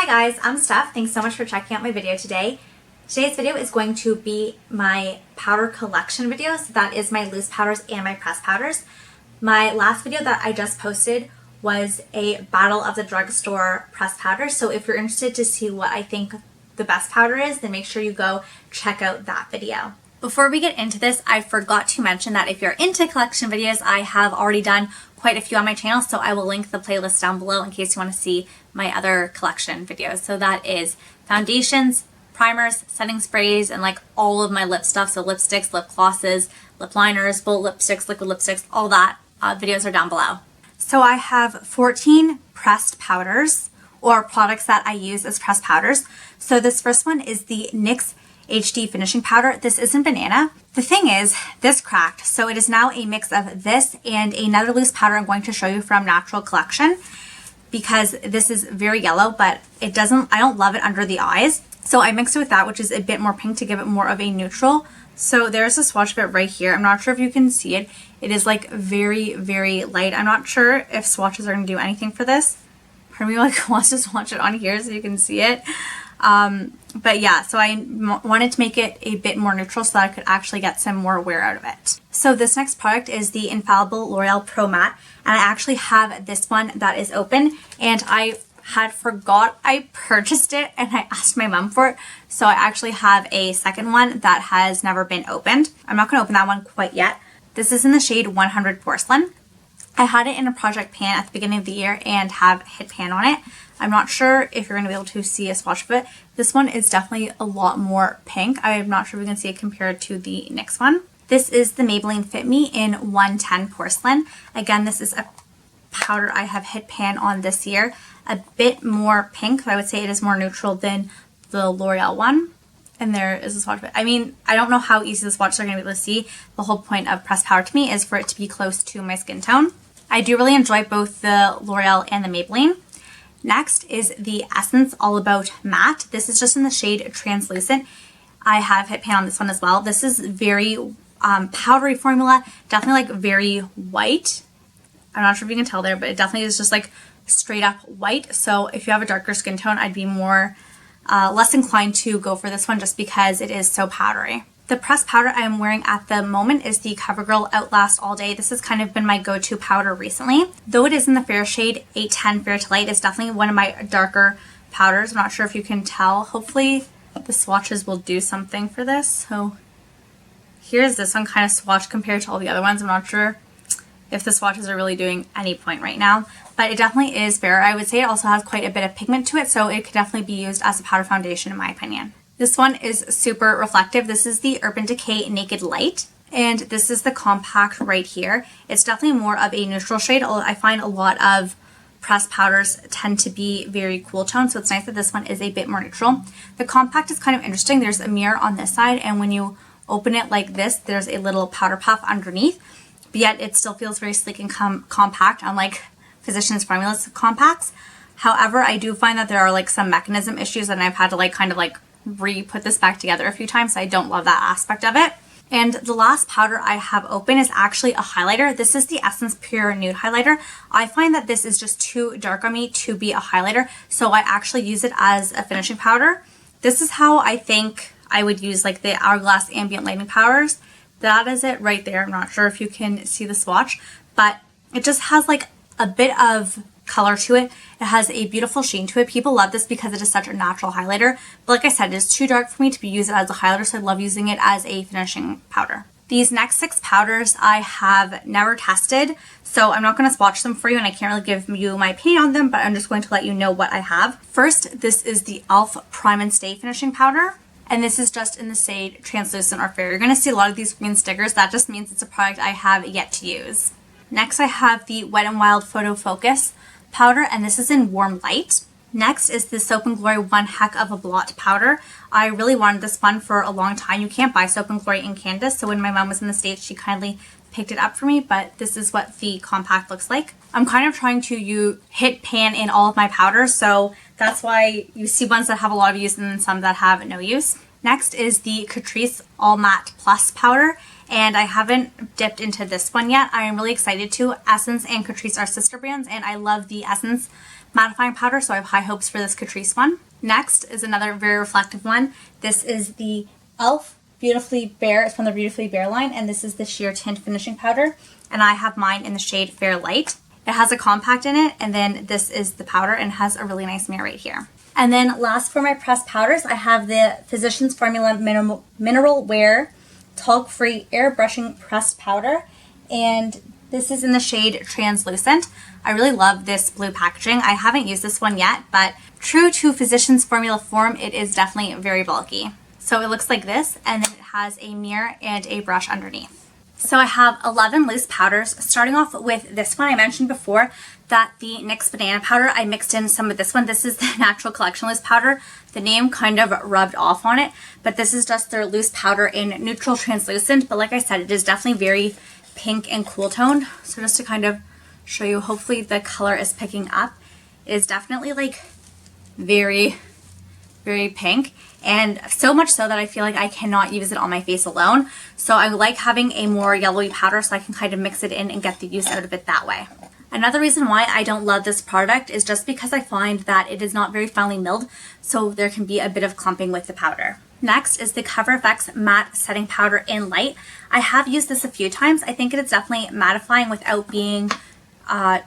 guys, I'm Steph. Thanks so much for checking out my video today. Today's video is going to be my powder collection video. So that is my loose powders and my pressed powders. My last video that I just posted was a battle of the drugstore pressed powder. So if you're interested to see what I think the best powder is, then make sure you go check out that video. Before we get into this, I forgot to mention that if you're into collection videos, I have already done quite a few on my channel, so I will link the playlist down below in case you want to see my other collection videos. So that is foundations, primers, setting sprays, and like all of my lip stuff. So lipsticks, lip glosses, lip liners, bullet lipsticks, liquid lipsticks, all that videos are down below. So I have 14 pressed powders, or products that I use as pressed powders. So this first one is the NYX HD finishing powder. This isn't banana. The thing is, this cracked, so it is now a mix of this and another loose powder I'm going to show you from Natural Collection, because this is very yellow, but I don't love it under the eyes. So I mixed it with that, which is a bit more pink to give it more of a neutral. So there's a swatch of it right here. I'm not sure if you can see it. It is like very, very light. I'm not sure if swatches are going to do anything for this. Part of me like wants to swatch it on here so you can see it. But yeah, so I wanted to make it a bit more neutral so that I could actually get some more wear out of it. So this next product is the Infallible L'Oreal Pro Matte, and I actually have this one that is open, and I had forgot I purchased it and I asked my mom for it. So I actually have a second one that has never been opened. I'm not going to open that one quite yet. This is in the shade 100 Porcelain. I had it in a project pan at the beginning of the year and have hit pan on it. I'm not sure if you're going to be able to see a swatch of it. This one is definitely a lot more pink. I'm not sure we can see it compared to the NYX one. This is the Maybelline Fit Me In 110 Porcelain. Again, this is a powder I have hit pan on this year. A bit more pink. I would say it is more neutral than the L'Oreal one. And there is a swatch of it. I mean, I don't know how easy the swatches are going to be able to see. The whole point of pressed powder to me is for it to be close to my skin tone. I do really enjoy both the L'Oreal and the Maybelline. Next is the Essence All About Matte. This is just in the shade Translucent. I have hit pan on this one as well. This is very powdery formula, definitely like very white. I'm not sure if you can tell there, but it definitely is just like straight up white. So if you have a darker skin tone, I'd be more less inclined to go for this one just because it is so powdery. The pressed powder I am wearing at the moment is the Covergirl Outlast All Day. This has kind of been my go-to powder recently. Though it is in the fair shade 810 Fair to Light, it's definitely one of my darker powders. I'm not sure if you can tell. Hopefully the swatches will do something for this. So here's this one kind of swatched compared to all the other ones. I'm not sure if the swatches are really doing any point right now, but it definitely is fair. I would say it also has quite a bit of pigment to it, so it could definitely be used as a powder foundation in my opinion. This one is super reflective. This is the Urban Decay Naked Light, and this is the compact right here. It's definitely more of a neutral shade. I find a lot of pressed powders tend to be very cool tone, so it's nice that this one is a bit more neutral. The compact is kind of interesting. There's a mirror on this side, and when you open it like this, there's a little powder puff underneath, but yet it still feels very sleek and compact, unlike Physicians Formula's compacts. However, I do find that there are like some mechanism issues, and I've had to like kind of like re-put this back together a few times, so I don't love that aspect of it. And the last powder I have open is actually a highlighter. This is the Essence Pure Nude Highlighter. I find that this is just too dark on me to be a highlighter, so I actually use it as a finishing powder. This is how I think I would use like the Hourglass Ambient Lighting powders. That is it right there. I'm not sure if you can see the swatch, but it just has like a bit of color to it. It has a beautiful sheen to it. People love this because it is such a natural highlighter. But like I said, it is too dark for me to be used as a highlighter, so I love using it as a finishing powder. These next 6 powders I have never tested, so I'm not going to swatch them for you, and I can't really give you my opinion on them, but I'm just going to let you know what I have. First, this is the e.l.f. Prime and Stay Finishing Powder, and this is just in the shade Translucent or Fair. You're going to see a lot of these green stickers. That just means it's a product I have yet to use. Next, I have the Wet n Wild Photofocus powder, and this is in Warm Light. Next is the Soap & Glory One Heck of a Blot powder. I really wanted this one for a long time. You can't buy Soap & Glory in Canada, so when my mom was in the States, she kindly picked it up for me, but this is what the compact looks like. I'm kind of trying to hit pan in all of my powders, so that's why you see ones that have a lot of use and then some that have no use. Next is the Catrice All Matte Plus powder, and I haven't dipped into this one yet. I am really excited to. Essence and Catrice are sister brands, and I love the Essence mattifying powder, so I have high hopes for this Catrice one. Next is another very reflective one. This is the e.l.f. Beautifully Bare. It's from the Beautifully Bare line, and this is the sheer tint finishing powder, and I have mine in the shade Fair Light. It has a compact in it, and then this is the powder and has a really nice mirror right here. And then last for my pressed powders, I have the Physicians Formula Mineral Wear Talc-Free Airbrushing Pressed Powder, and this is in the shade Translucent. I really love this blue packaging. I haven't used this one yet, but true to Physicians Formula form, it is definitely very bulky. So it looks like this, and then it has a mirror and a brush underneath. So I have 11 loose powders, starting off with this one. I mentioned before that the NYX Banana powder, I mixed in some of this one. This is the Natural Collection loose powder. The name kind of rubbed off on it, but this is just their loose powder in neutral translucent. But like I said, it is definitely very pink and cool toned. So just to kind of show you, hopefully the color is picking up. It is definitely like very, very pink. And so much so that I feel like I cannot use it on my face alone. So I like having a more yellowy powder so I can kind of mix it in and get the use out of it that way. Another reason why I don't love this product is just because I find that it is not very finely milled, so there can be a bit of clumping with the powder. Next is the CoverFX Matte Setting Powder in Light. I have used this a few times. I think it is definitely mattifying without being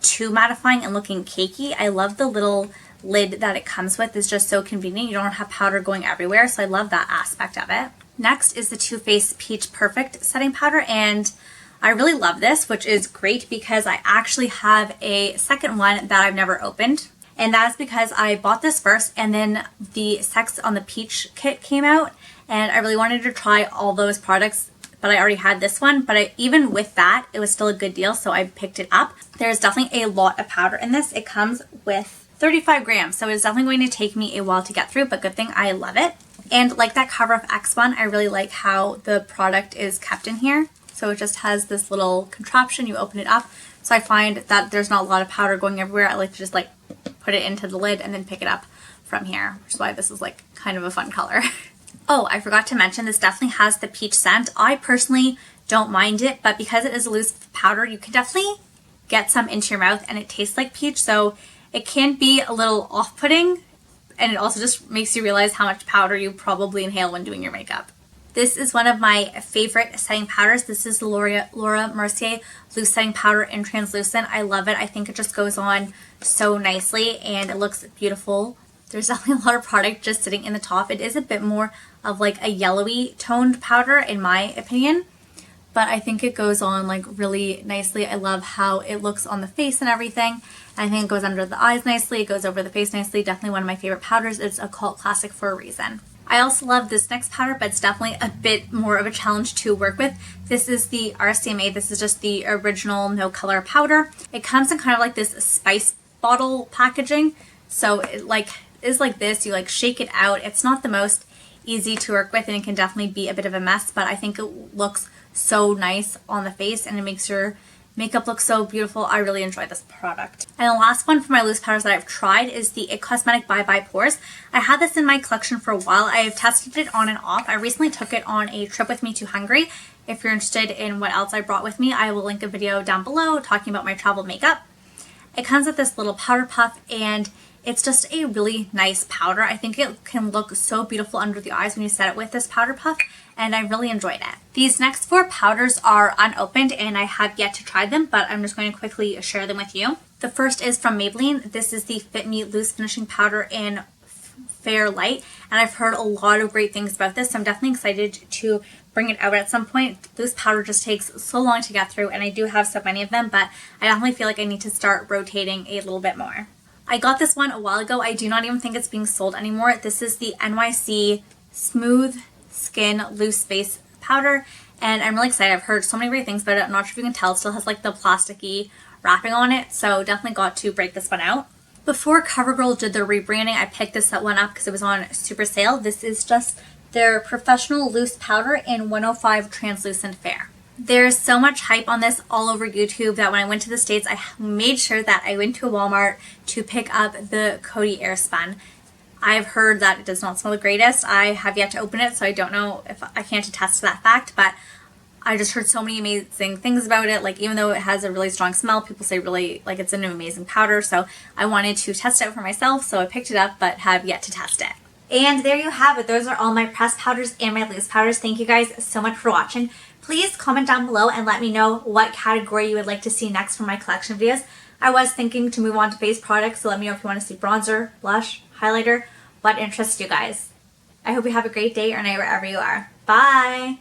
too mattifying and looking cakey. I love the little lid that it comes with. It's just so convenient. You don't have powder going everywhere, so I love that aspect of it. Next is the Too Faced Peach Perfect Setting Powder, and I really love this, which is great because I actually have a second one that I've never opened. And that's because I bought this first and then the Sex on the Peach kit came out, and I really wanted to try all those products, but I already had this one. But even with that, it was still a good deal, so I picked it up. There's definitely a lot of powder in this. It comes with 35 grams, so it's definitely going to take me a while to get through, but good thing I love it. And like that CoverFX one, I really like how the product is kept in here. So it just has this little contraption, you open it up. So I find that there's not a lot of powder going everywhere. I like to just like put it into the lid and then pick it up from here, which is why this is like kind of a fun color. Oh, I forgot to mention, this definitely has the peach scent. I personally don't mind it, but because it is a loose powder, you can definitely get some into your mouth and it tastes like peach. So it can be a little off-putting, and it also just makes you realize how much powder you probably inhale when doing your makeup. This is one of my favorite setting powders. This is the Laura Mercier Loose Setting Powder in Translucent. I love it. I think it just goes on so nicely and it looks beautiful. There's definitely a lot of product just sitting in the top. It is a bit more of like a yellowy toned powder in my opinion, but I think it goes on like really nicely. I love how it looks on the face and everything. I think it goes under the eyes nicely. It goes over the face nicely. Definitely one of my favorite powders. It's a cult classic for a reason. I also love this next powder, but it's definitely a bit more of a challenge to work with. This is the RCM. This is just the original no color powder. It comes in kind of like this spice bottle packaging. So it like is like this. You like shake it out. It's not the most easy to work with, and it can definitely be a bit of a mess, but I think it looks so nice on the face and it makes your makeup looks so beautiful. I really enjoy this product. And the last one for my loose powders that I've tried is the IT Cosmetic Bye Pores. I had this in my collection for a while. I have tested it on and off. I recently took it on a trip with me to Hungary. If you're interested in what else I brought with me, I will link a video down below talking about my travel makeup. It comes with this little powder puff, and it's just a really nice powder. I think it can look so beautiful under the eyes when you set it with this powder puff, and I really enjoyed it. These next four powders are unopened and I have yet to try them, but I'm just going to quickly share them with you. The first is from Maybelline. This is the Fit Me Loose Finishing Powder in Fair Light, and I've heard a lot of great things about this, so I'm definitely excited to bring it out at some point. Loose powder just takes so long to get through, and I do have so many of them, but I definitely feel like I need to start rotating a little bit more. I got this one a while ago. I do not even think it's being sold anymore. This is the NYX Smooth Skin Loose Base Powder, and I'm really excited. I've heard so many great things about it. I'm not sure if you can tell. It still has like the plasticky wrapping on it, so definitely got to break this one out. Before Covergirl did their rebranding, I picked this one up because it was on super sale. This is just their Professional Loose Powder in 105 Translucent Fair. There's so much hype on this all over YouTube that when I went to the States, I made sure that I went to a Walmart to pick up the Kodi Airspun. I've heard that it does not smell the greatest. I have yet to open it, so I don't know if I can't attest to that fact, but I just heard so many amazing things about it. Like, even though it has a really strong smell, people say really, like, it's an amazing powder. So I wanted to test it out for myself. So I picked it up, but have yet to test it. And there you have it. Those are all my pressed powders and my loose powders. Thank you guys so much for watching. Please comment down below and let me know what category you would like to see next for my collection videos. I was thinking to move on to base products, so let me know if you want to see bronzer, blush, highlighter, what interests you guys. I hope you have a great day or night wherever you are. Bye!